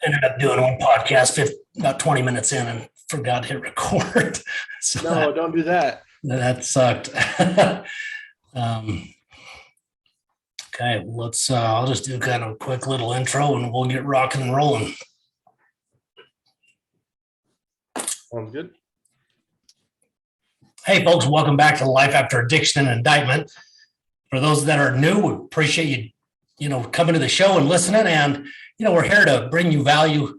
ended up doing one podcast about 20 minutes in and forgot to hit record. So No, don't do that. that sucked. um, okay, I'll just do kind of a quick little intro and we'll get rocking and rolling. Sounds good. Hey, folks, welcome back to Life After Addiction and Indictment. For those that are new, we appreciate you coming to the show and listening. And, we're here to bring you value,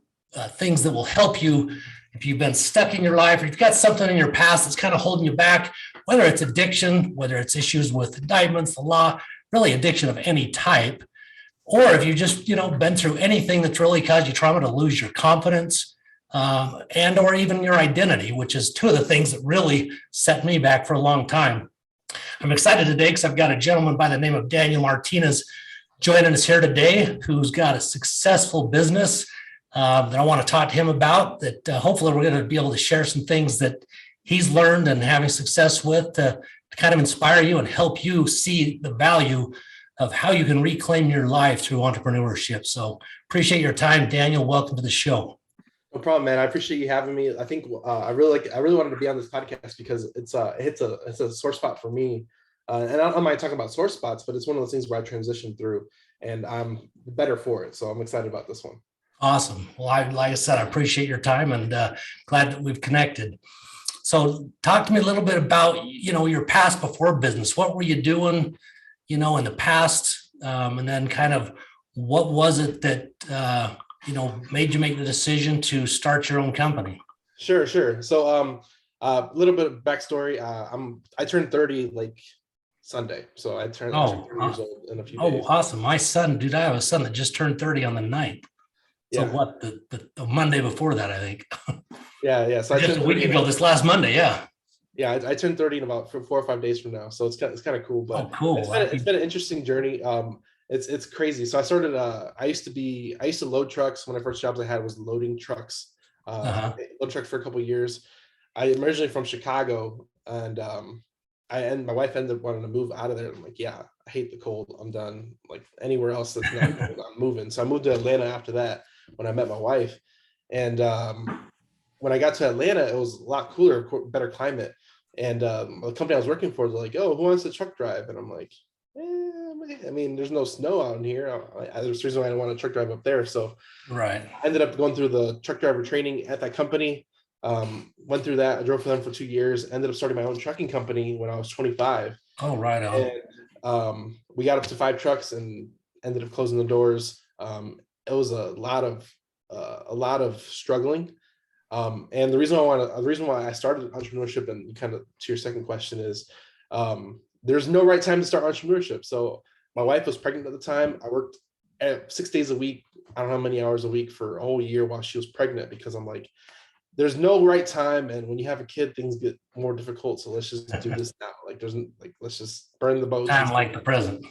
things that will help you if you've been stuck in your life, or you've got something in your past that's kind of holding you back, whether it's addiction, whether it's issues with indictments, the law, really addiction of any type, or if you've just, been through anything that's really caused you trauma to lose your confidence, and or even your identity, which is two of the things that really set me back for a long time. I'm excited today because I've got a gentleman by the name of Daniel Martinez joining us here today, who's got a successful business that I want to talk to him about, that hopefully we're going to be able to share some things that he's learned and having success with to kind of inspire you and help you see the value of how you can reclaim your life through entrepreneurship. So appreciate your time, Daniel. Welcome to the show. No problem, man. I appreciate you having me. I think I really wanted to be on this podcast because it's a sore spot for me. And I don't mind talking about sore spots, but it's one of those things where I transitioned through and I'm better for it. So I'm excited about this one. Awesome. Well, like I said, I appreciate your time and glad that we've connected. So talk to me a little bit about, your past before business. What were you doing, in the past? And then kind of what was it that, made you make the decision to start your own company? Sure. So a little bit of backstory. I turned 30 like Sunday. So I turned 30 years old in a few days. Oh, awesome. I have a son that just turned 30 on the 9th. So yeah. What, the Monday before that, I think. Yeah. So just a week ago, this last Monday. Yeah. Yeah. I turned 30 in about 4 or 5 days from now. So it's kind of cool, but cool. It's been an interesting journey. It's crazy. So I started, I used to load trucks. One of the first jobs I had was loading trucks, load trucks for a couple of years. I'm originally from Chicago, and my wife ended up wanting to move out of there. I'm like, yeah, I hate the cold. I'm done. Like anywhere else that's not cold, I'm moving. So I moved to Atlanta after that when I met my wife. And when I got to Atlanta, it was a lot cooler, better climate. And the company I was working for was like, oh, who wants to truck drive? And I'm like, I mean, there's no snow out here. There's a reason why I don't want to truck drive up there. So right. I ended up going through the truck driver training at that company. Went through that. I drove for them for 2 years. Ended up starting my own trucking company when I was 25. Oh, right on. And we got up to 5 trucks and ended up closing the doors. It was a lot of struggling. And the reason why I started entrepreneurship, and kind of to your second question, is there's no right time to start entrepreneurship. So my wife was pregnant at the time. I worked 6 days a week. I don't know how many hours a week for a whole year while she was pregnant, because I'm like, there's no right time. And when you have a kid, things get more difficult. So let's just do this now. Let's just burn the boats. Time like the present.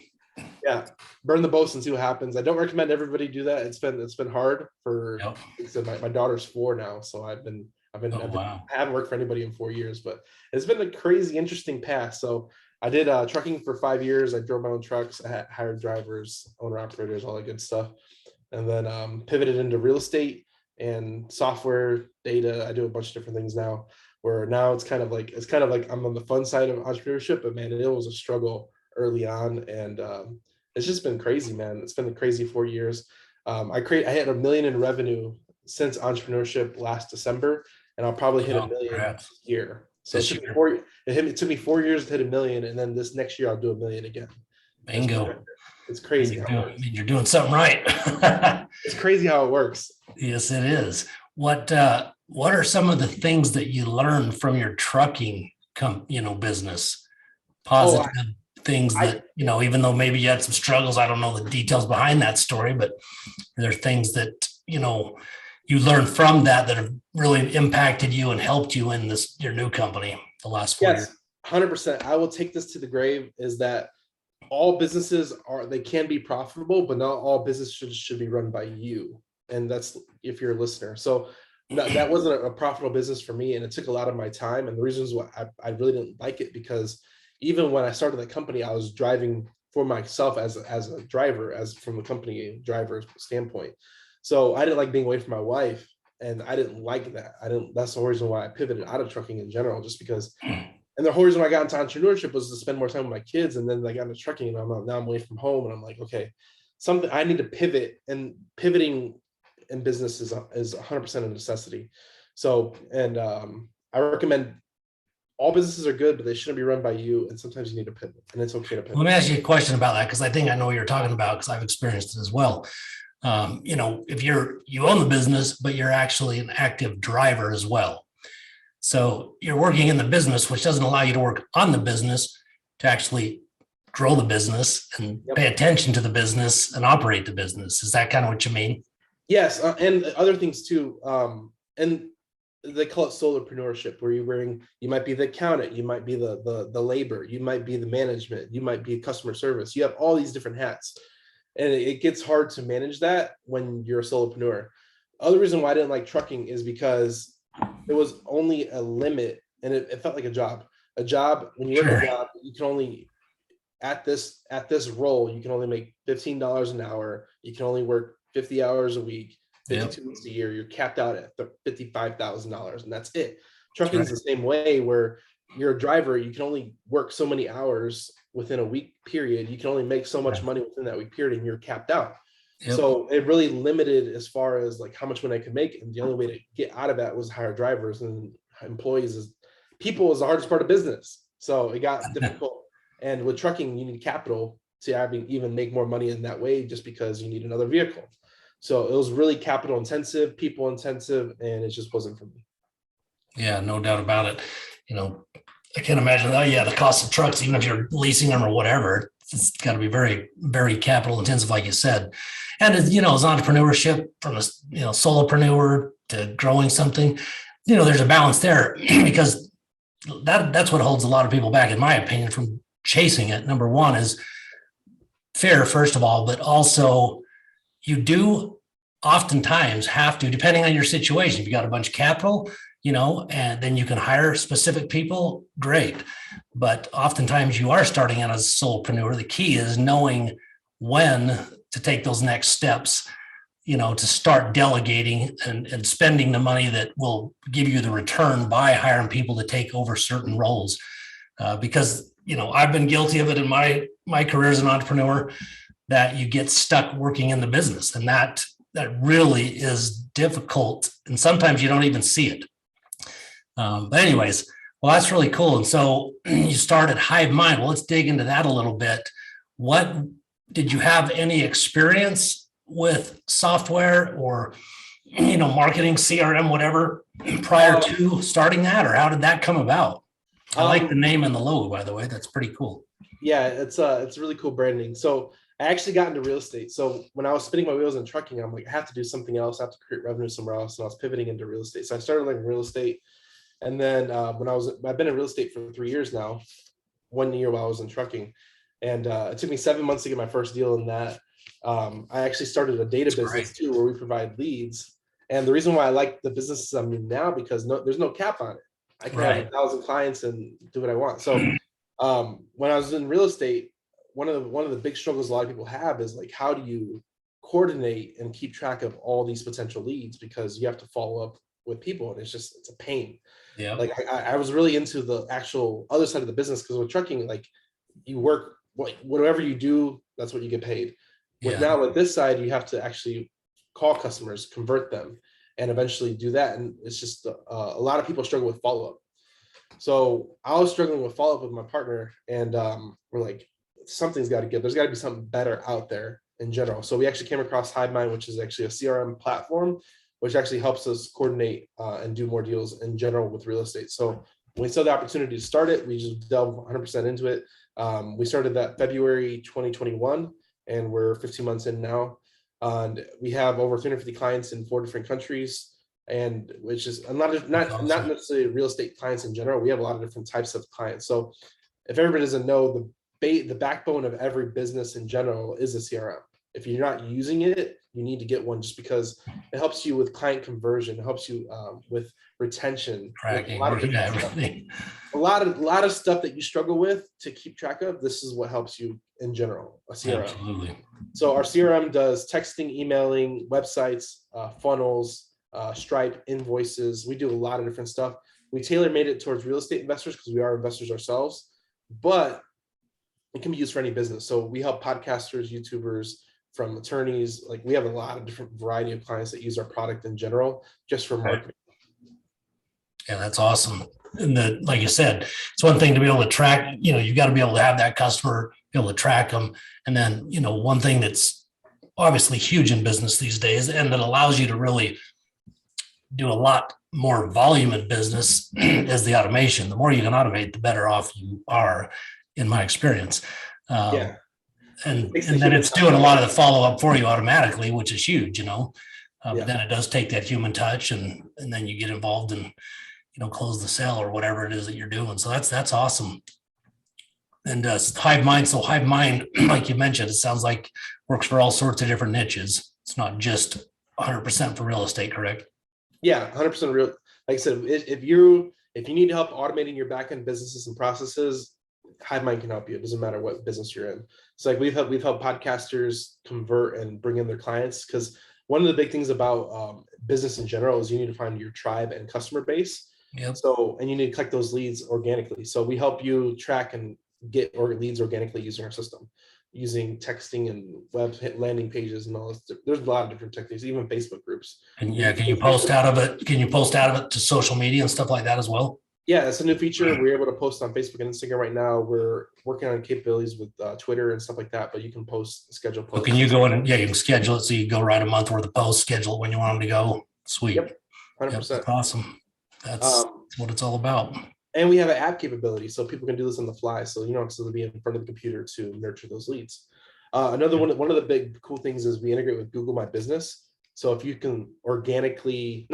Yeah. Burn the boats and see what happens. I don't recommend everybody do that. It's been hard for, my daughter's 4 now. So I haven't worked for anybody in 4 years, but it's been a crazy, interesting path. So I did trucking for 5 years. I drove my own trucks. I had hired drivers, owner operators, all that good stuff. And then pivoted into real estate and software, data. I do a bunch of different things now, where now it's kind of like I'm on the fun side of entrepreneurship, but man, it was a struggle early on. And it's just been crazy, man. It's been a crazy 4 years. I hit $1 million in revenue since entrepreneurship last December, and I'll probably hit $1 million this year. So it took me 4 years to hit $1 million, and then this next year I'll do $1 million again. Bingo. It's crazy. You're doing something right. It's crazy how it works. Yes, it is. What are some of the things that you learned from your trucking business? Positive things that, even though maybe you had some struggles, I don't know the details behind that story, but there are things that, you learned from that have really impacted you and helped you in your new company the last 4 years. 100%. I will take this to the grave, is that all businesses can be profitable, but not all businesses should be run by you. And that's if you're a listener. So that wasn't a profitable business for me, and it took a lot of my time. And the reasons why I really didn't like it, because even when I started the company, I was driving for myself as a driver, as from the company driver's standpoint. So I didn't like being away from my wife, and I didn't like that. That's the whole reason why I pivoted out of trucking in general, just because. And the whole reason why I got into entrepreneurship was to spend more time with my kids. And then I got into trucking, and now I'm away from home, and I'm like, okay, something I need to pivot, and pivoting in business is 100% a necessity. So, and I recommend all businesses are good, but they shouldn't be run by you. And sometimes you need to pivot, and it's okay to pivot. Let me ask you a question about that, because I think I know what you're talking about, because I've experienced it as well. If you own the business, but you're actually an active driver as well. So you're working in the business, which doesn't allow you to work on the business to actually grow the business and pay attention to the business and operate the business. Is that kind of what you mean? Yes. And other things too. And they call it solopreneurship, where you might be the accountant, you might be the labor, you might be the management, you might be customer service. You have all these different hats. And it gets hard to manage that when you're a solopreneur. Other reason why I didn't like trucking is because it was only a limit, and it felt like a job. A job, when you work a job, you can only, at this role, you can only make $15 an hour. You can only work 50 hours a week, 52 weeks a year. You're capped out at $55,000, and that's it. Trucking is the same way, where you're a driver, you can only work so many hours within a week period. You can only make so much money within that week period, and you're capped out. So it really limited as far as like how much money I could make. And the only way to get out of that was hire drivers, and employees. People is the hardest part of business. So it got difficult. And with trucking, you need capital to even make more money in that way, just because you need another vehicle. So it was really capital intensive, people intensive, and it just wasn't for me. Yeah, no doubt about it. I can't imagine the cost of trucks, even if you're leasing them or whatever, it's got to be very, very capital intensive, like you said. And as entrepreneurship, from a solopreneur to growing something, there's a balance there, because that's what holds a lot of people back, in my opinion, from chasing it. Number one is fear, first of all, but also you do oftentimes have to, depending on your situation, if you got a bunch of capital, and then you can hire specific people, great. But oftentimes you are starting out as a solopreneur. The key is knowing when to take those next steps, to start delegating and spending the money that will give you the return by hiring people to take over certain roles. Because, I've been guilty of it in my career as an entrepreneur, that you get stuck working in the business, and that really is difficult. And sometimes you don't even see it. But anyways, well, that's really cool. And so you started Hivemind. Well, let's dig into that a little bit. What did you have any experience with software or, marketing, CRM, whatever, prior to starting that, or how did that come about? I like the name and the logo, by the way. That's pretty cool. Yeah, it's really cool branding. So I actually got into real estate. So when I was spinning my wheels in trucking, I'm like, I have to do something else. I have to create revenue somewhere else. And I was pivoting into real estate. So I started learning real estate. And then I've been in real estate for 3 years now, 1 year while I was in trucking. And it took me 7 months to get my first deal in that. I actually started a data business too, where we provide leads. And the reason why I like the businesses I'm in now, because there's no cap on it. I can have 1,000 clients and do what I want. So when I was in real estate, one of the big struggles a lot of people have is like, how do you coordinate and keep track of all these potential leads? Because you have to follow up with people, and it's a pain. Yeah. Like I was really into the actual other side of the business, because with trucking, like you work, whatever you do, that's what you get paid. Now with this side, you have to actually call customers, convert them, and eventually do that. And it's just a lot of people struggle with follow-up. So I was struggling with follow-up with my partner, and we're like, something's got to give. There's got to be something better out there in general. So we actually came across Hivemind, which is actually a CRM platform, which actually helps us coordinate and do more deals in general with real estate. So when we saw the opportunity to start it, we just delved 100% into it. We started that February 2021, and we're 15 months in now. And we have over 350 clients in 4 different countries, and which is not necessarily real estate clients in general. We have a lot of different types of clients. So if everybody doesn't know, the backbone of every business in general is a CRM. if you're not using it, you need to get one, just because it helps you with client conversion. It helps you with retention, tracking, everything. A lot of stuff that you struggle with to keep track of. This is what helps you in general, a CRM. Absolutely. So our CRM does texting, emailing, websites, funnels, Stripe, invoices. We do a lot of different stuff. We tailor-made it towards real estate investors because we are investors ourselves, but it can be used for any business. So we help podcasters, YouTubers, from attorneys. Like, we have a lot of different variety of clients that use our product in general, just for marketing. Yeah, that's awesome. And like you said, it's one thing to be able to track, you got to be able to have that customer, be able to track them. And then, one thing that's obviously huge in business these days, and that allows you to really do a lot more volume in business, is the automation. The more you can automate, the better off you are, in my experience. And then it's doing a lot of the follow-up for you automatically, which is huge, but then it does take that human touch, and then you get involved in, close the sale or whatever it is that you're doing. So that's awesome. And Hivemind, so Hivemind, like you mentioned, it sounds like works for all sorts of different niches. It's not just 100% for real estate, correct? Yeah, 100% real. Like I said, if you need help automating your back-end businesses and processes, Hivemind can help you. It doesn't matter what business you're in. So like we've helped podcasters convert and bring in their clients, because one of the big things about business in general is you need to find your tribe and customer base. Yep. So, and you need to collect those leads organically. So we help you track and get leads organically using our system, using texting and web landing pages and all this. There's a lot of different techniques, even Facebook groups. And can you post out of it? Can you post out of it to social media and stuff like that as well? Yeah, it's a new feature. We're able to post on Facebook and Instagram right now. We're working on capabilities with Twitter and stuff like that, but you can schedule posts. So can you go in and, you can schedule it, so you go write a month worth of posts, schedule it when you want them to go. Sweet. Yep, 100%. Yep, awesome. That's what it's all about. And we have an app capability, so people can do this on the fly. So you don't have to be in front of the computer to nurture those leads. Another one of the big cool things is we integrate with Google My Business. So if you can automatically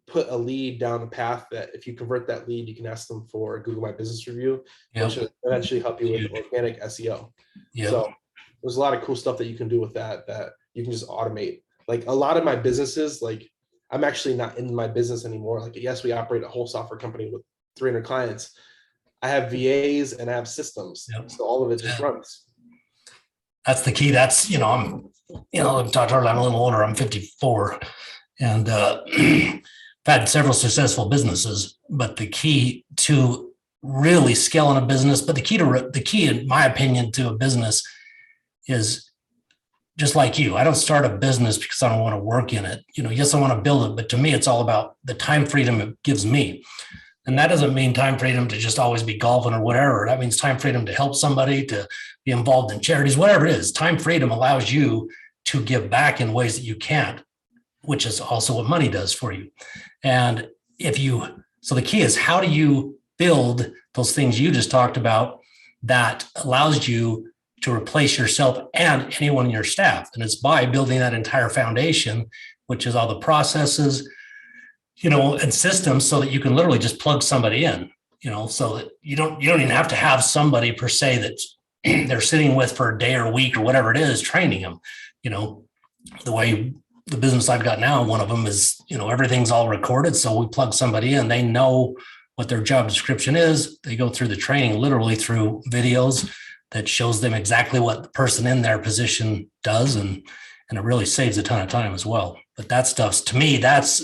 put a lead down the path, that if you convert that lead, you can ask them for a Google My Business review, which will eventually help you with organic SEO. Yep. So there's a lot of cool stuff that you can do with that you can just automate. Like a lot of my businesses, like I'm actually not in my business anymore. Like, yes, we operate a whole software company with 300 clients. I have VAs and I have systems. Yep. So all of it just runs. That's the key. That's, I'm talking, I'm a little older. I'm 54, and I've had several successful businesses, but the key to really scaling a business, but the key, in my opinion, to a business is just like you. I don't start a business because I don't want to work in it. Yes, I want to build it, but to me, it's all about the time freedom it gives me. And that doesn't mean time freedom to just always be golfing or whatever. That means time freedom to help somebody, to be involved in charities, whatever it is. Time freedom allows you to give back in ways that you can't, which is also what money does for you. And so the key is, how do you build those things you just talked about that allows you to replace yourself and anyone in your staff? And it's by building that entire foundation, which is all the processes, and systems, so that you can literally just plug somebody in, so that you don't even have to have somebody per se that they're sitting with for a day or a week or whatever it is, training them. The way the business I've got now, one of them is, everything's all recorded. So we plug somebody in, they know what their job description is. They go through the training literally through videos that shows them exactly what the person in their position does. And it really saves a ton of time as well. But that stuff's, to me, that's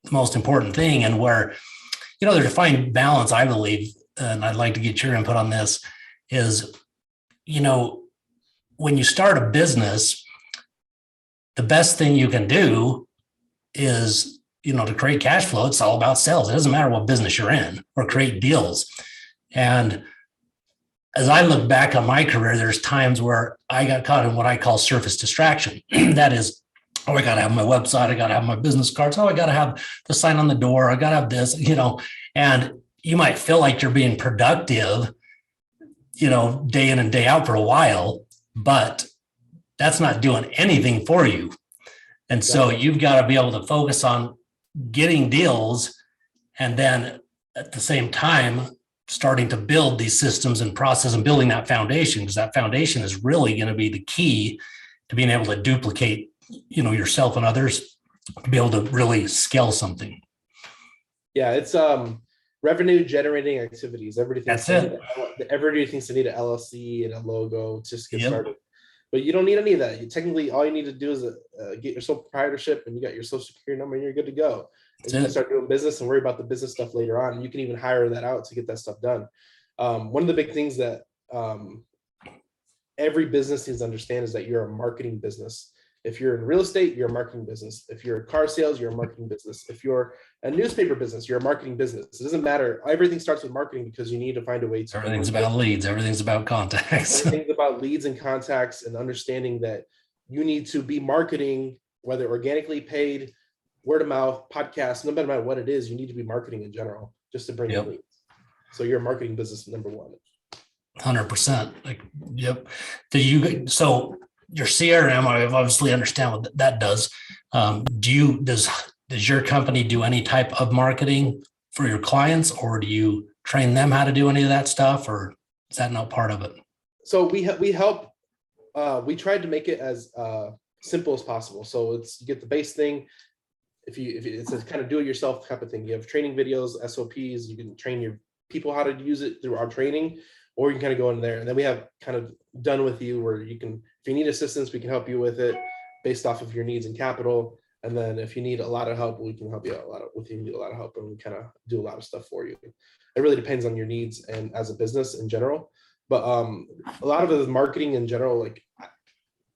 the most important thing. And where, the defined balance, I believe, and I'd like to get your input on this, is, when you start a business, the best thing you can do is, to create cash flow. It's all about sales. It doesn't matter what business you're in, or create deals. And as I look back on my career, there's times where I got caught in what I call surface distraction. That is, I got to have my website. I got to have my business cards. I got to have the sign on the door. I got to have this, and you might feel like you're being productive, day in and day out for a while, but that's not doing anything for you. And so you've got to be able to focus on getting deals, and then at the same time, starting to build these systems and process and building that foundation, because that foundation is really going to be the key to being able to duplicate, yourself and others to be able to really scale something. Yeah, it's revenue generating activities. Everybody thinks they need an LLC and a logo to just get started. But you don't need any of that. Technically, all you need to do is get your sole proprietorship, and you got your social security number, and you're good to go. And you can start doing business and worry about the business stuff later on. You can even hire that out to get that stuff done. One of the big things that every business needs to understand is that you're a marketing business. If you're in real estate, you're a marketing business. If you're in car sales, you're a marketing business. If you're a newspaper business, you're a marketing business. It doesn't matter. Everything starts with marketing, because you need to find a way to. Everything's about leads. Everything's about contacts. Everything's about leads and contacts, and understanding that you need to be marketing, whether organically paid, word of mouth, podcast, no matter what it is, you need to be marketing in general just to bring in leads. So you're a marketing business, number one. 100%. Yep. So your CRM, I obviously understand what that does. Does your company do any type of marketing for your clients, or do you train them how to do any of that stuff, or is that not part of it? So we help. We tried to make it as simple as possible. So you get the base thing. If it's a kind of do-it-yourself type of thing, you have training videos, SOPs. You can train your people how to use it through our training, or you can kind of go in there, and then we have kind of done with you where you can, if you need assistance, we can help you with it based off of your needs and capital. And then if you need a lot of help, we can help you out if you need a lot of help, and we kind of do a lot of stuff for you. It really depends on your needs and as a business in general. But a lot of it is marketing in general. I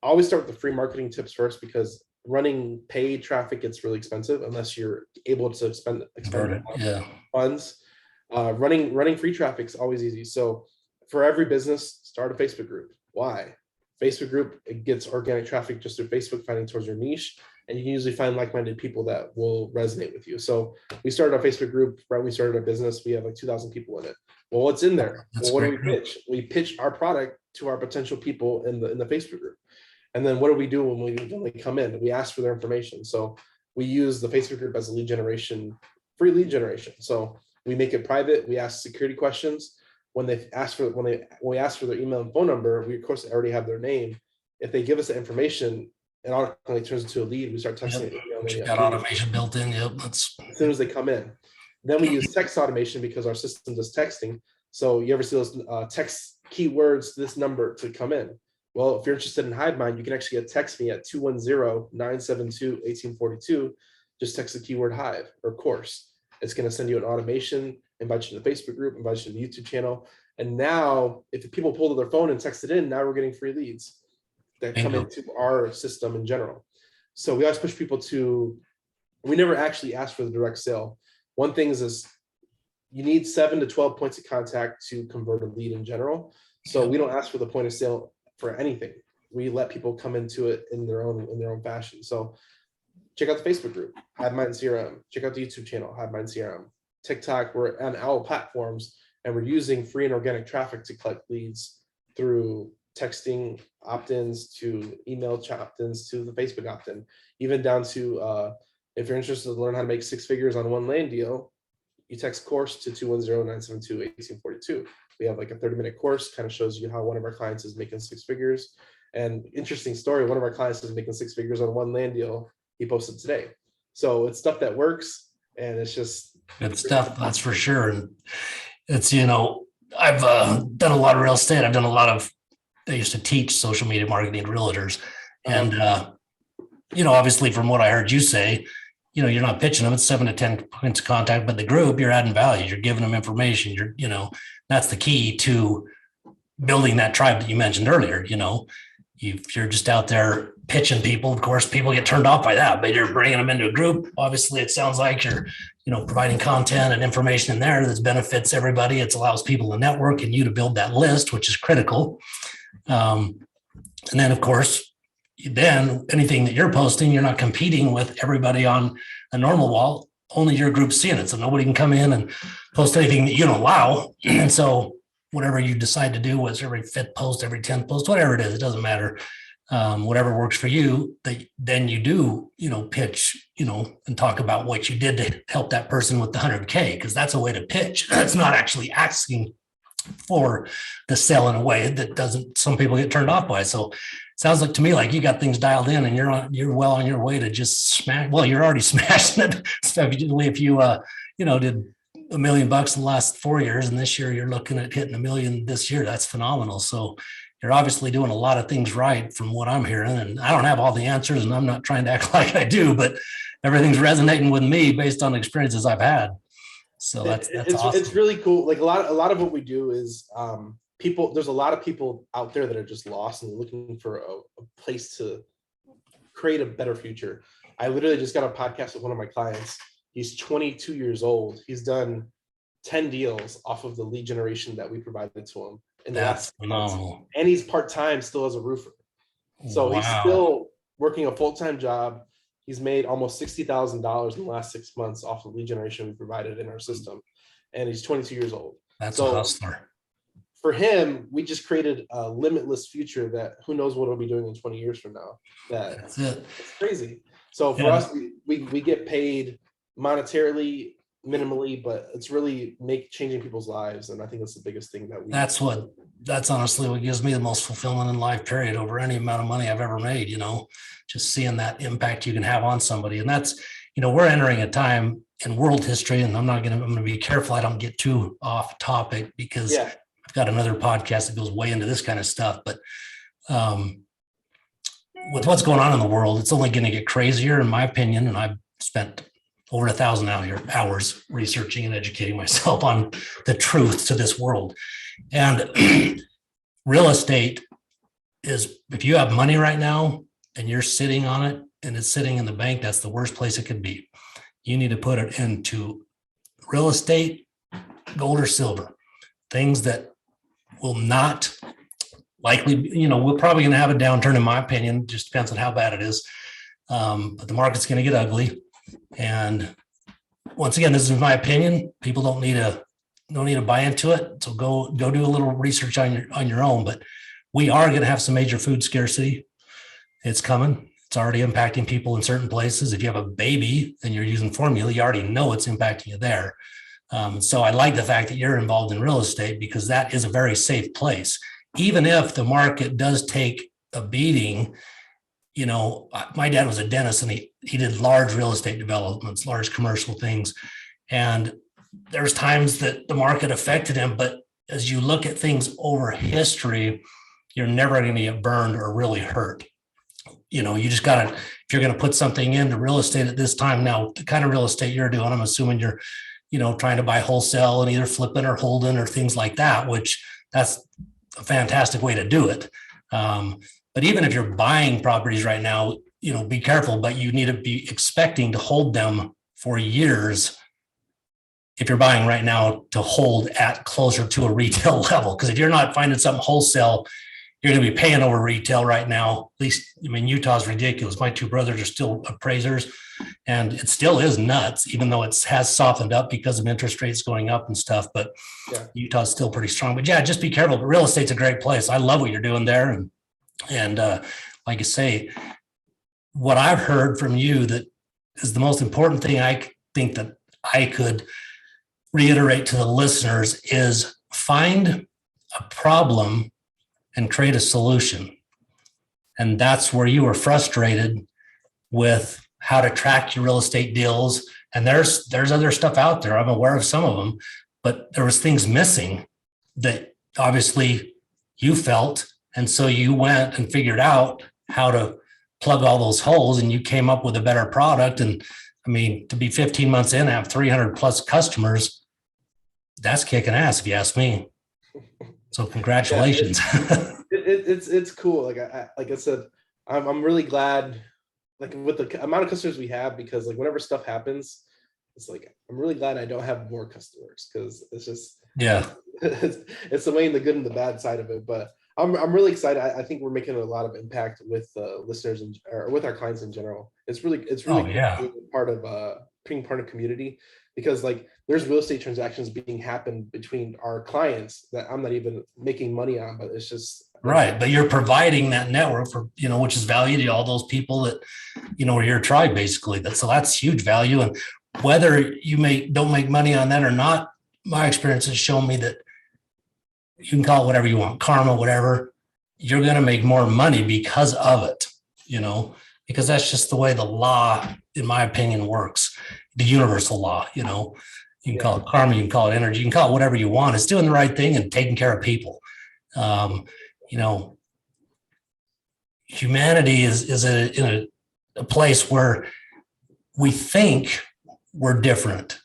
always start with the free marketing tips first, because running paid traffic gets really expensive unless you're able to expend funds. Running free traffic is always easy. So for every business, start a Facebook group. Why? Facebook group, it gets organic traffic just through Facebook, finding towards your niche, and you can usually find like-minded people that will resonate with you. So we started our Facebook group right when we started our business. We have 2,000 people in it. Well, what's in there? What do we pitch? We pitch our product to our potential people in the Facebook group. And then what do we do when they come in? We ask for their information. So we use the Facebook group as a free lead generation. So we make it private. We ask security questions. When we ask for their email and phone number, we of course already have their name. If they give us the information, it automatically turns into a lead. We start texting it. Got automation built in. Yep. As soon as they come in. Then we use text automation, because our system does texting. So you ever see those text keywords to this number to come in? Well, if you're interested in Hivemind, you can actually text me at 210-972-1842. Just text the keyword Hive or course. It's going to send you an automation, invite you to the Facebook group, invite you to the YouTube channel. And now if people pull to their phone and text it in, now we're getting free leads that come into our system in general. So we always push people we never actually ask for the direct sale. One thing is you need 7 to 12 points of contact to convert a lead in general. So we don't ask for the point of sale for anything. We let people come into it in their own fashion. So check out the Facebook group, Hivemind CRM. Check out the YouTube channel, Hivemind CRM. TikTok, we're on all platforms, and we're using free and organic traffic to collect leads through texting opt-ins to email opt-ins to the Facebook opt-in, even down to if you're interested to learn how to make 6 figures on one land deal, you text course to 210-972-1842. We have like a 30-minute course, kind of shows you how one of our clients is making 6 figures. And interesting story, one of our clients is making 6 figures on one land deal. He posted today. So it's stuff that works, and it's just good stuff. That's for sure. And it's, I've done a lot of real estate. I've done a lot of, I used to teach social media marketing to realtors. And, obviously from what I heard you say, you're not pitching them. It's 7 to 10 points of contact, but the group, you're adding value. You're giving them information. That's the key to building that tribe that you mentioned earlier. If you're just out there pitching people, of course, people get turned off by that, but you're bringing them into a group. Obviously, it sounds like you're, providing content and information in there that benefits everybody. It allows people to network and you to build that list, which is critical. And then, of course, anything that you're posting, you're not competing with everybody on a normal wall. Only your group's seeing it. So nobody can come in and post anything that you don't allow. And so whatever you decide to do, whether every 5th post, every 10th post, whatever it is, it doesn't matter. whatever works for you, that then you do, pitch, and talk about what you did to help that person with the 100K, because that's a way to pitch. It's not actually asking for the sell in a way that doesn't, some people get turned off by. So it sounds like to me like you got things dialed in and you're well on your way to just smash. Well, you're already smashing it. So if you did $1 million in the last 4 years, and this year you're looking at hitting $1 million this year, that's phenomenal. So you're obviously doing a lot of things right from what I'm hearing, and I don't have all the answers, and I'm not trying to act like I do, but everything's resonating with me based on the experiences I've had. So that's awesome. It's really cool. Like a lot of what we do is people. There's a lot of people out there that are just lost and looking for a place to create a better future. I literally just got a podcast with one of my clients. He's 22 years old. He's done 10 deals off of the lead generation that we provided to him. That's phenomenal. And he's part-time still as a roofer. So He's still working a full-time job. He's made almost $60,000 in the last 6 months off of lead generation we provided in our system. And he's 22 years old. That's a hustler. For him, we just created a limitless future that who knows what we'll be doing in 20 years from now. That's crazy. So for us, we get paid monetarily, minimally, but it's really changing people's lives, and I think that's the biggest thing that that's honestly what gives me the most fulfillment in life, period, over any amount of money I've ever made. Just seeing that impact you can have on somebody. And that's, we're entering a time in world history, and I'm going to be careful I don't get too off topic, because I've got another podcast that goes way into this kind of stuff, but with what's going on in the world, it's only going to get crazier, in my opinion. And I've spent over 1,000 hours researching and educating myself on the truth to this world. And real estate is, if you have money right now and you're sitting on it and it's sitting in the bank, that's the worst place it could be. You need to put it into real estate, gold or silver, things that will not likely, we're probably going to have a downturn, in my opinion, just depends on how bad it is. But the market's going to get ugly. And once again, this is my opinion. People don't need to buy into it. So go do a little research on your own. But we are going to have some major food scarcity. It's coming. It's already impacting people in certain places. If you have a baby and you're using formula, you already know it's impacting you there. So I like the fact that you're involved in real estate, because that is a very safe place. Even if the market does take a beating, my dad was a dentist, and he did large real estate developments, large commercial things. And there's times that the market affected him, but as you look at things over history, you're never going to get burned or really hurt. You just got to, if you're going to put something into real estate at this time now, the kind of real estate you're doing, I'm assuming you're, trying to buy wholesale and either flipping or holding or things like that, which that's a fantastic way to do it. But even if you're buying properties right now, be careful, but you need to be expecting to hold them for years. If you're buying right now, to hold at closer to a retail level, because if you're not finding something wholesale, you're going to be paying over retail right now. At least, Utah's ridiculous. My two brothers are still appraisers, and it still is nuts, even though it has softened up because of interest rates going up and stuff. But Utah's still pretty strong. But just be careful. But real estate's a great place. I love what you're doing there. And like I say, what I've heard from you that is the most important thing I think that I could reiterate to the listeners is find a problem and create a solution. And that's where you were frustrated with how to track your real estate deals. And there's other stuff out there. I'm aware of some of them, but there was things missing that obviously you felt. And so you went and figured out how to plug all those holes, and you came up with a better product. And to be 15 months in, have 300 plus customers, that's kicking ass, if you ask me. So congratulations. It's cool. Like I said, I'm really glad, like with the amount of customers we have, because like whenever stuff happens, it's like, I'm really glad I don't have more customers, because it's just, it's the way in the good and the bad side of it. But I'm really excited. I think we're making a lot of impact with listeners or with our clients in general. It's really being part of community, because like there's real estate transactions being happened between our clients that I'm not even making money on, but it's just Right. But you're providing that network for, which is value to all those people that, are your tribe basically. So that's huge value. And whether you don't make money on that or not, my experience has shown me that you can call it whatever you want, karma, whatever, you're going to make more money because of it, because that's just the way the law, in my opinion, works. The universal law, you can call it karma, you can call it energy, you can call it whatever you want. It's doing the right thing and taking care of people. Humanity is in a place where we think we're different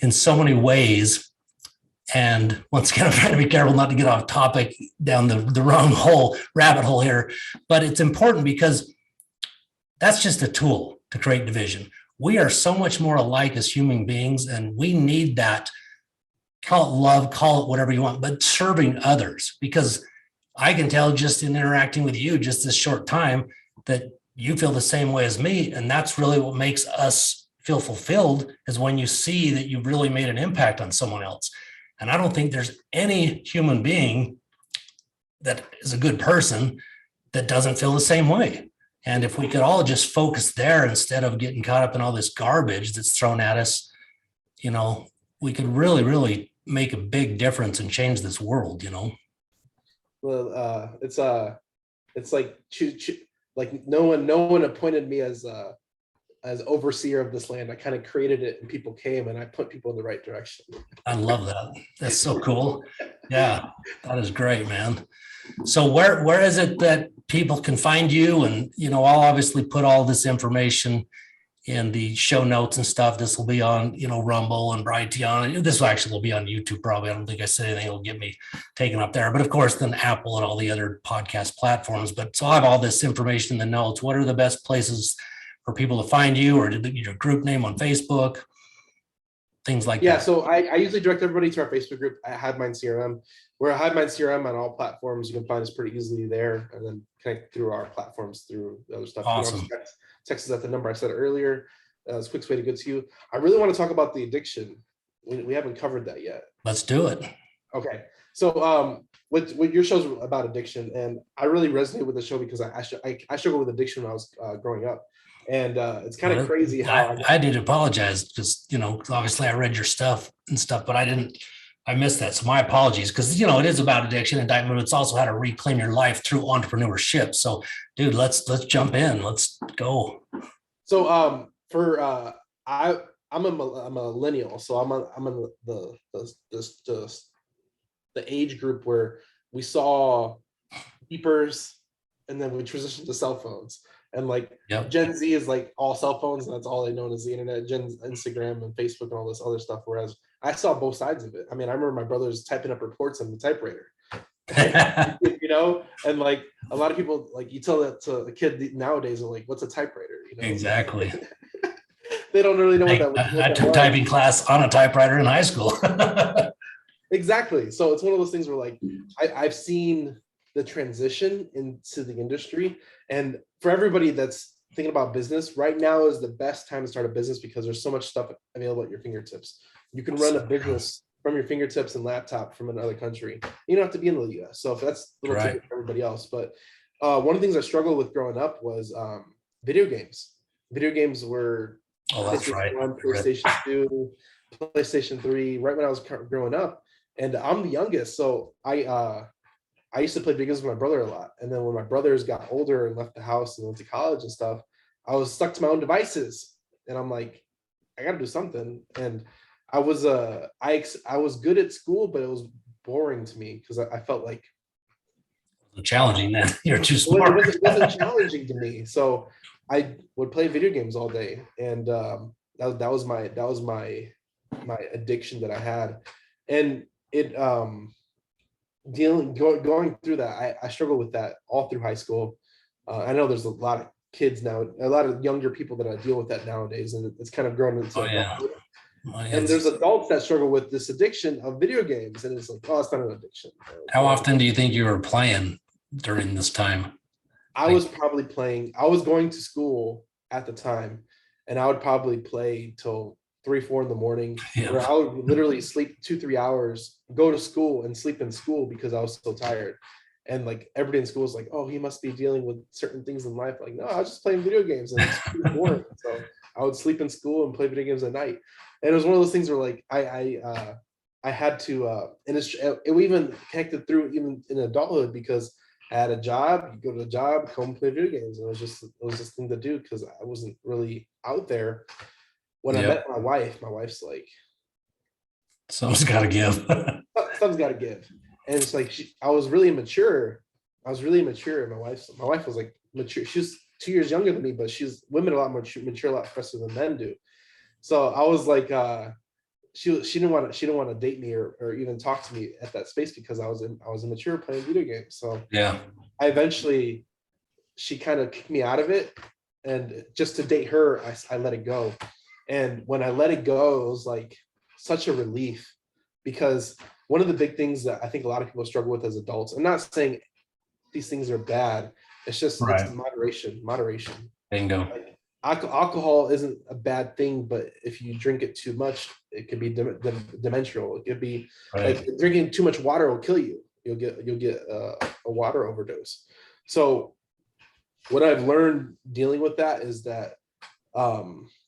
in so many ways. And once again, I'm trying to be careful not to get off topic down the wrong rabbit hole here, but it's important because that's just a tool to create division. We are so much more alike as human beings, and we need that. Call it love, call it whatever you want, but serving others, because I can tell just in interacting with you just this short time that you feel the same way as me. And that's really what makes us feel fulfilled, is when you see that you've really made an impact on someone else. And I don't think there's any human being that is a good person that doesn't feel the same way. And if we could all just focus there instead of getting caught up in all this garbage that's thrown at us, we could really, really make a big difference and change this world, Well, it's like like no one appointed me as overseer of this land. I kind of created it, and people came, and I put people in the right direction. I love that. That's so cool. Yeah, that is great, man. So where is it that people can find you? And, I'll obviously put all this information in the show notes and stuff. This will be on, Rumble and Brighteon. This will actually be on YouTube probably. I don't think I said anything that'll get me taken up there. But of course, then Apple and all the other podcast platforms. But so I have all this information in the notes. What are the best places for people to find you, or your group name on Facebook, things like that? Yeah, so I usually direct everybody to our Facebook group at Hivemind CRM. We're at Hivemind CRM on all platforms. You can find us pretty easily there, and then connect through our platforms through the other stuff. Awesome. Text us at the number I said earlier. It's the quickest way to get to you. I really want to talk about the addiction. We haven't covered that yet. Let's do it. Okay. So with your show's about addiction, and I really resonate with the show because I struggled with addiction when I was growing up. And it's kind of crazy how I did apologize because, obviously I read your stuff and stuff, but I missed that. So my apologies, because, it is about addiction and indictment. It's also how to reclaim your life through entrepreneurship. So dude, let's jump in. Let's go. So I'm a millennial. So I'm in the age group where we saw beepers and then we transitioned to cell phones. And Gen Z is like all cell phones, and that's all they know is the internet, Instagram and Facebook and all this other stuff. Whereas I saw both sides of it. I mean, I remember my brothers typing up reports on the typewriter, and a lot of people, you tell that to a kid nowadays, are like, what's a typewriter? Exactly. They don't really know what that I took typing class on a typewriter in high school. Exactly. So it's one of those things where I've seen the transition into the industry, and for everybody that's thinking about business, right now is the best time to start a business because there's so much stuff available at your fingertips. You can run a business from your fingertips and laptop from another country. You don't have to be in the US. So if that's a little tip for everybody else. But one of the things I struggled with growing up was video games. Video games were PlayStation 1, PlayStation 2, PlayStation 3, right when I was growing up. And I'm the youngest, so I used to play video games with my brother a lot. And then when my brothers got older and left the house and went to college and stuff, I was stuck to my own devices. And I'm like, I got to do something. And I was good at school, but it was boring to me because I felt like challenging. Then you're too smart. It wasn't challenging to me. So I would play video games all day. And that was my addiction that I had. And it, going through that, I struggled with that all through high school. I know there's a lot of kids now, a lot of younger people that deal with that nowadays, and it's kind of grown into and there's adults that struggle with this addiction of video games, and it's like, oh, it's not an addiction. How often do you think you were playing during this time? I was probably playing. I was going to school at the time, and I would probably play till 3-4 in the morning, where I would literally sleep 2-3 hours, go to school and sleep in school because I was so tired. And like everybody in school was like, oh, he must be dealing with certain things in life. Like, no, I was just playing video games and it's pretty boring. So I would sleep in school and play video games at night. And it was one of those things where like I had to and it even connected through even in adulthood, because I had a job, you go to the job, come home, play video games. And it was just thing to do because I wasn't really out there. When I met my wife's like, something's got to give. Something's got to give. And it's like I was really immature. And my wife was like mature. She was 2 years younger than me, but women a lot more mature, a lot faster than men do. So I was like, she didn't want to date me or even talk to me at that space because I was immature playing video games. So yeah, she kind of kicked me out of it, and just to date her, I let it go. And when I let it go, it was like such a relief, because one of the big things that I think a lot of people struggle with as adults, I'm not saying these things are bad, it's just it's moderation. Bingo. Like, alcohol isn't a bad thing, but if you drink it too much, it could be dementia. It could be like drinking too much water will kill you. You'll get a water overdose. So what I've learned dealing with that is that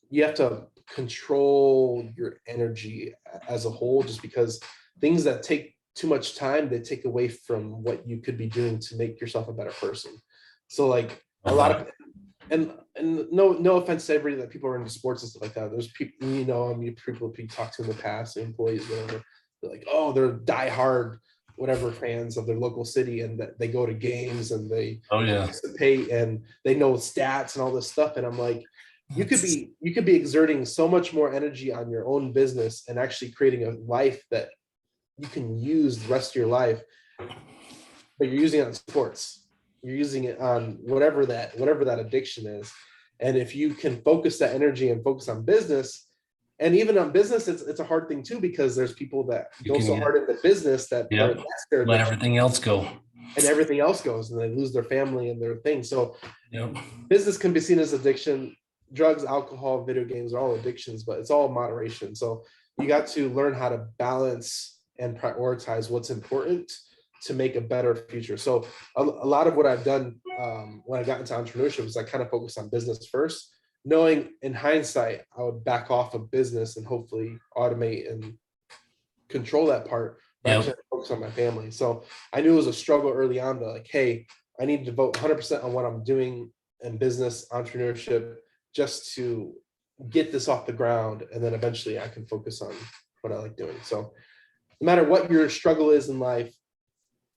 you have to control your energy as a whole, just because things that take too much time, they take away from what you could be doing to make yourself a better person. So like a lot of, and no offense to everybody that people are into sports and stuff like that. There's people, people you talk to in the past, employees, whatever, they're like, oh, they're diehard whatever fans of their local city, and that they go to games and they participate and they know stats and all this stuff. And I'm like, you could be exerting so much more energy on your own business and actually creating a life that you can use the rest of your life, but you're using it on sports. You're using it on whatever that addiction is. And if you can focus that energy and focus on business, and even on business, it's a hard thing too, because there's people that go so hard into business that let everything else go. And everything else goes, and they lose their family and their thing. So business can be seen as addiction. Drugs, alcohol, video games are all addictions, but it's all moderation. So you got to learn how to balance and prioritize what's important to make a better future. So a lot of what I've done when I got into entrepreneurship is I kind of focused on business first, knowing in hindsight, I would back off of business and hopefully automate and control that part, but actually focus on my family. So I knew it was a struggle early on to like, hey, I need to devote 100% on what I'm doing in business, entrepreneurship, just to get this off the ground. And then eventually I can focus on what I like doing. So no matter what your struggle is in life,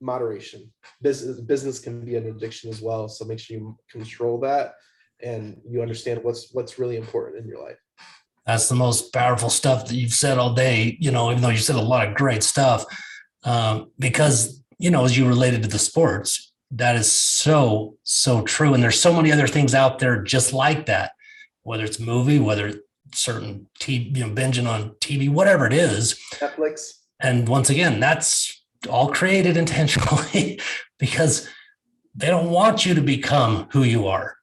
moderation. Business can be an addiction as well. So make sure you control that and you understand what's really important in your life. That's the most powerful stuff that you've said all day, even though you said a lot of great stuff, because, as you related to the sports, that is so, so true. And there's so many other things out there just like that, whether it's a movie, whether it's certain TV, binging on TV, whatever it is. Netflix. And once again, that's all created intentionally because they don't want you to become who you are.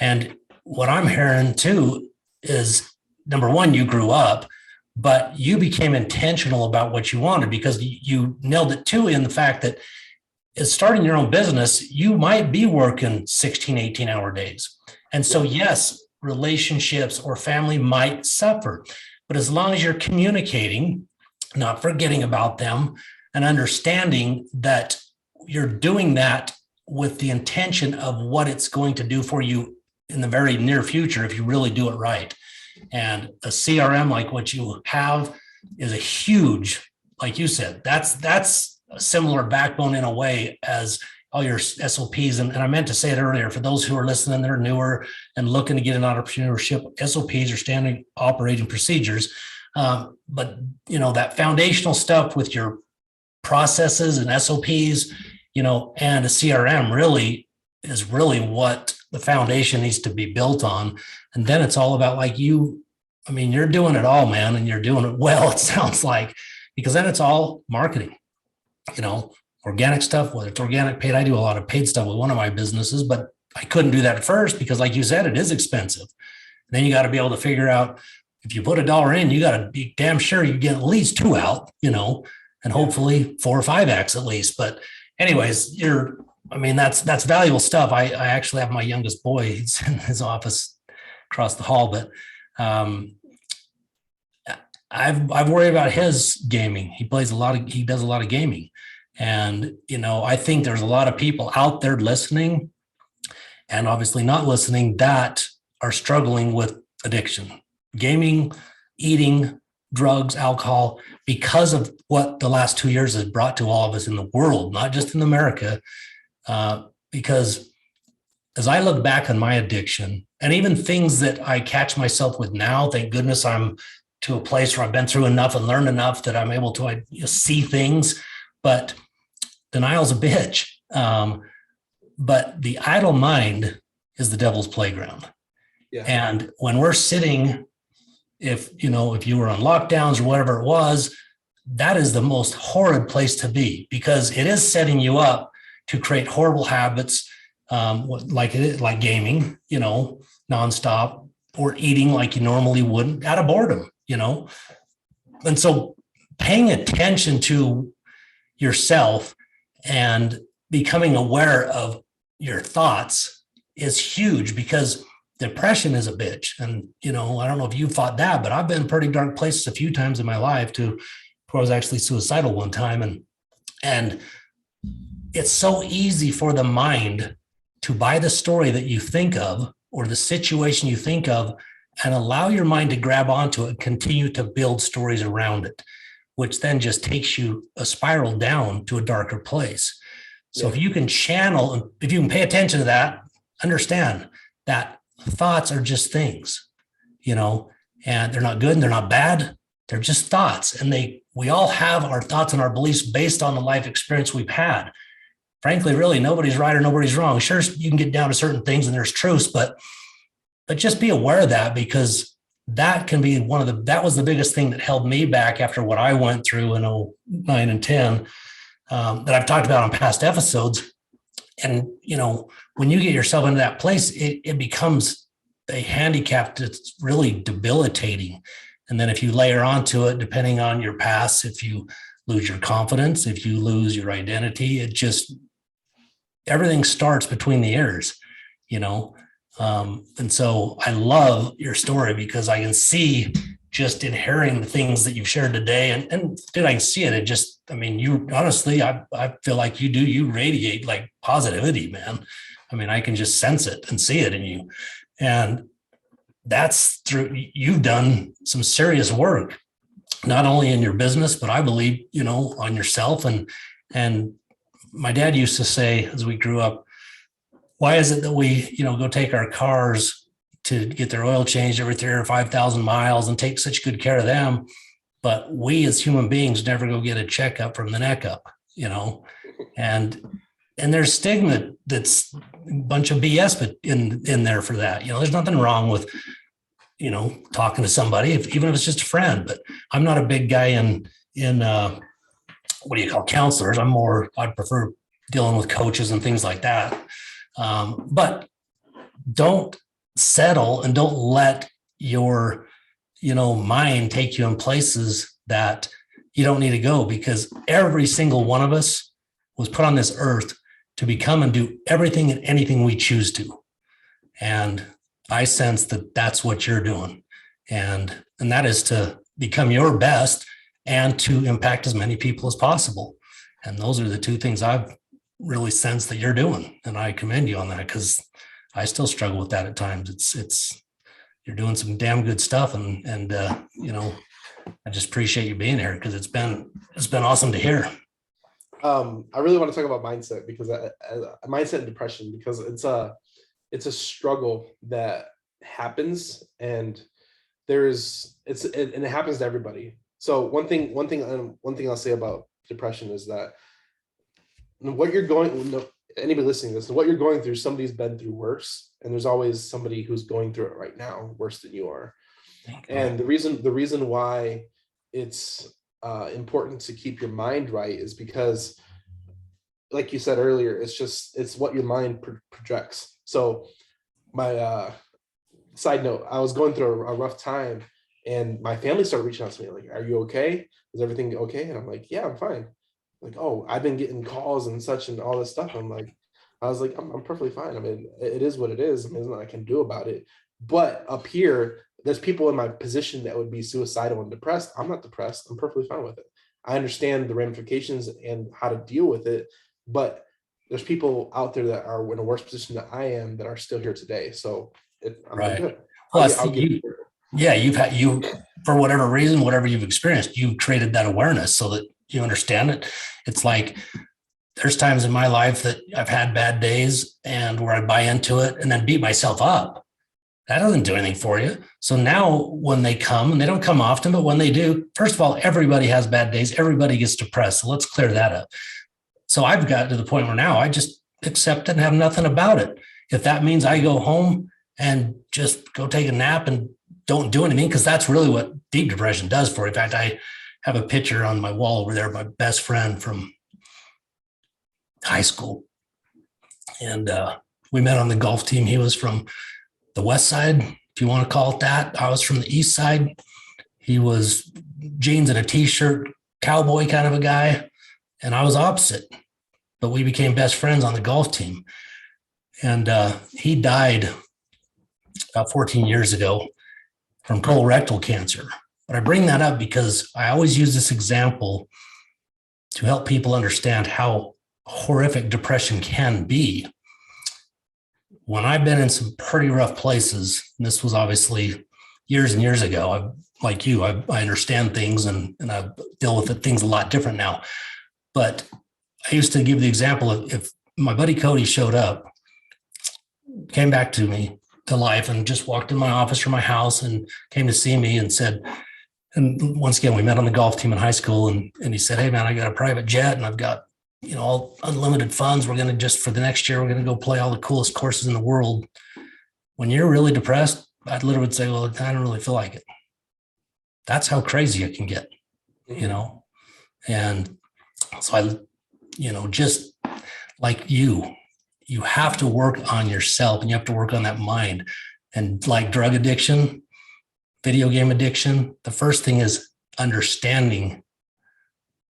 And what I'm hearing too is, number one, you grew up, but you became intentional about what you wanted, because you nailed it too in the fact that is starting your own business, you might be working 16, 18-hour days. And so, yes, relationships or family might suffer, but as long as you're communicating, not forgetting about them, and understanding that you're doing that with the intention of what it's going to do for you in the very near future, if you really do it right. And a CRM like what you have is a huge, like you said, that's a similar backbone in a way as all your SOPs. And I meant to say it earlier, for those who are listening, they're newer and looking to get in entrepreneurship, SOPs are standard operating procedures. But that foundational stuff with your processes and SOPs, and a CRM really is what the foundation needs to be built on. And then it's all about you're doing it all, man, and you're doing it well, it sounds like, because then it's all marketing, organic stuff, whether it's organic, paid. I do a lot of paid stuff with one of my businesses, but I couldn't do that at first because, like you said, it is expensive. And then you got to be able to figure out, if you put $1 in, you got to be damn sure you get at least 2 out, and hopefully 4 or 5X at least. But anyways, that's valuable stuff. I actually have my youngest boy. He's in his office across the hall, but I've worried about his gaming. He does a lot of gaming. And, I think there's a lot of people out there listening and obviously not listening that are struggling with addiction, gaming, eating, drugs, alcohol, because of what the last 2 years has brought to all of us in the world, not just in America. Because as I look back on my addiction and even things that I catch myself with now, thank goodness I'm to a place where I've been through enough and learned enough that I'm able to see things, but denial's a bitch. But the idle mind is the devil's playground. Yeah. And when we're sitting, if you were on lockdowns or whatever it was, that is the most horrid place to be, because it is setting you up to create horrible habits, like gaming, nonstop, or eating like you normally wouldn't out of boredom, And so paying attention to yourself and becoming aware of your thoughts is huge, because depression is a bitch. And, I don't know if you fought that, but I've been in pretty dark places a few times in my life too, where I was actually suicidal one time. And it's so easy for the mind to buy the story that you think of or the situation you think of and allow your mind to grab onto it and continue to build stories around it, which then just takes you a spiral down to a darker place. So if you can channel, if you can pay attention to that, understand that thoughts are just things, and they're not good and they're not bad. They're just thoughts. And we all have our thoughts and our beliefs based on the life experience we've had. Frankly, really, nobody's right or nobody's wrong. Sure, you can get down to certain things and there's truths, but just be aware of that, because that can be that was the biggest thing that held me back after what I went through in 2009 and 10, that I've talked about on past episodes. And, when you get yourself into that place, it becomes a handicap that's really debilitating. And then if you layer onto it, depending on your past, if you lose your confidence, if you lose your identity, everything starts between the ears, and so I love your story, because I can see just in hearing the things that you've shared today, and dude, I can see it. You honestly, I feel like you radiate like positivity, man. I can just sense it and see it in you. And that's you've done some serious work, not only in your business, but I believe, on yourself. And my dad used to say, as we grew up, why is it that we, go take our cars to get their oil changed every 3,000 or 5,000 miles and take such good care of them, but we as human beings never go get a checkup from the neck up, and there's stigma that's a bunch of BS, but in there for that, there's nothing wrong with, talking to somebody, even if it's just a friend. But I'm not a big guy in what do you call counselors? I prefer dealing with coaches and things like that. But don't settle and don't let your, mind take you in places that you don't need to go, because every single one of us was put on this earth to become and do everything and anything we choose to. And I sense that that's what you're doing. And that is to become your best and to impact as many people as possible. And those are the two things I've really sensed that you're doing. And I commend you on that, because I still struggle with that at times. It's you're doing some damn good stuff. And I just appreciate you being here, because it's been awesome to hear. I really want to talk about mindset, because mindset and depression, because it's a struggle that happens, and it happens to everybody. So one thing I'll say about depression is that anybody listening to this, what you're going through, somebody's been through worse, and there's always somebody who's going through it right now worse than you are. And the reason why it's important to keep your mind right is because, like you said earlier, it's what your mind projects. So my side note, I was going through a rough time, and my family started reaching out to me like, "Are you okay? Is everything okay?" And I'm like, "Yeah, I'm fine." like, oh, I've been getting calls and such and all this stuff. I was like, I'm perfectly fine. I mean, it is what it is. I mean, there's nothing I can do about it. But up here, there's people in my position that would be suicidal and depressed. I'm not depressed. I'm perfectly fine with it. I understand the ramifications and how to deal with it. But there's people out there that are in a worse position than I am that are still here today. So I'm good. Plus, you for whatever reason, whatever you've experienced, you've created that awareness so that you understand it. It's like there's times in my life that I've had bad days and where I buy into it and then beat myself up. That doesn't do anything for you. So now when they come, and they don't come often, but when they do, first of all, everybody has bad days. Everybody gets depressed. So let's clear that up. So I've got to the point where now I just accept it and have nothing about it. If that means I go home and just go take a nap and don't do anything, because that's really what deep depression does for you. In fact, I have a picture on my wall over there of my best friend from high school. And we met on the golf team. He was from the west side, if you want to call it that. I was from the east side. He was jeans and a t-shirt, cowboy kind of a guy. And I was opposite. But we became best friends on the golf team. And he died about 14 years ago from colorectal cancer. But I bring that up because I always use this example to help people understand how horrific depression can be. When I've been in some pretty rough places, and this was obviously years and years ago, like you, I understand things and I deal with things a lot different now. But I used to give the example of if my buddy Cody showed up, came back to me to life and just walked in my office or my house and came to see me and said, and once again, we met on the golf team in high school, and he said, hey man, I got a private jet and I've got, all unlimited funds. We're going to just, for the next year, we're going to go play all the coolest courses in the world. When you're really depressed, I'd literally say, well, I don't really feel like it. That's how crazy it can get, And so I, just like you have to work on yourself and you have to work on that mind. And like drug addiction, video game addiction, the first thing is understanding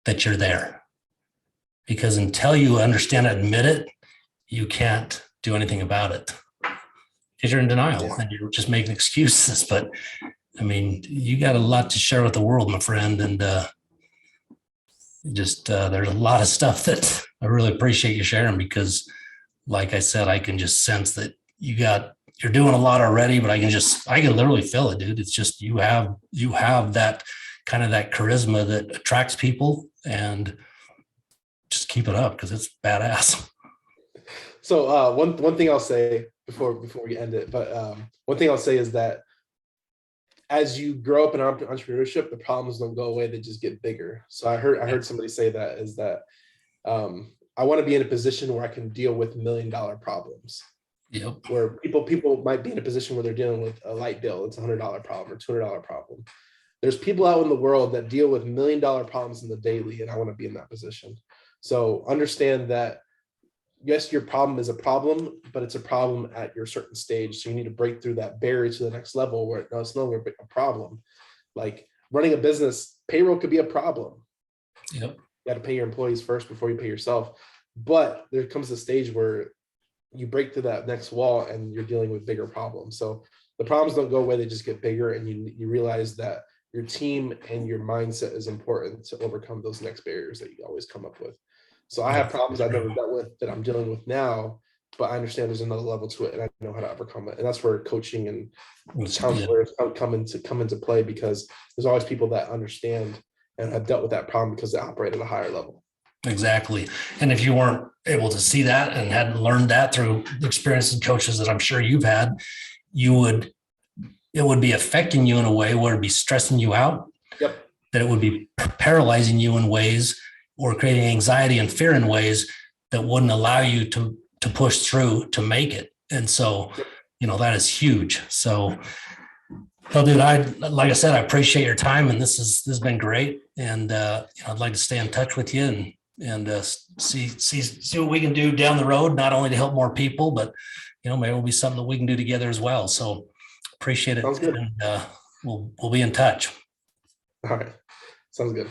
that you're there. Because until you understand it, admit it, you can't do anything about it. Because you're in denial and you're just making excuses. But I mean, you got a lot to share with the world, my friend. And there's a lot of stuff that I really appreciate you sharing, because like I said, I can just sense that you're doing a lot already, but I can literally feel it, dude. It's just, you have that kind of that charisma that attracts people, and just keep it up because it's badass. So one thing I'll say before we end it, but one thing I'll say is that as you grow up in entrepreneurship, the problems don't go away; they just get bigger. So I heard somebody say that is that I want to be in a position where I can deal with $1 million problems. Yep. Where people might be in a position where they're dealing with a light bill, it's $100 problem or $200 problem. There's people out in the world that deal with $1 million problems in the daily, and I want to be in that position. So understand that, yes, your problem is a problem, but it's a problem at your certain stage. So you need to break through that barrier to the next level where it's no longer a problem. Like running a business, payroll could be a problem. Yep. You got to pay your employees first before you pay yourself. But there comes a stage where you break through that next wall and you're dealing with bigger problems. So the problems don't go away, they just get bigger, and you realize that your team and your mindset is important to overcome those next barriers that you always come up with. So I have problems I've never dealt with that I'm dealing with now, but I understand there's another level to it and I know how to overcome it. And that's where coaching and counselors come into play, because there's always people that understand and have dealt with that problem because they operate at a higher level. Exactly. And if you weren't able to see that and hadn't learned that through the experience and coaches that I'm sure you've had, it would be affecting you in a way where it'd be stressing you out. Yep. That it would be paralyzing you in ways, or creating anxiety and fear in ways that wouldn't allow you to push through to make it. And so, that is huge. So, dude, like I said, I appreciate your time, and this has been great. And I'd like to stay in touch with you and see what we can do down the road, not only to help more people, but maybe it'll be something that we can do together as well. So appreciate it. Sounds good. And we'll be in touch. All right. Sounds good.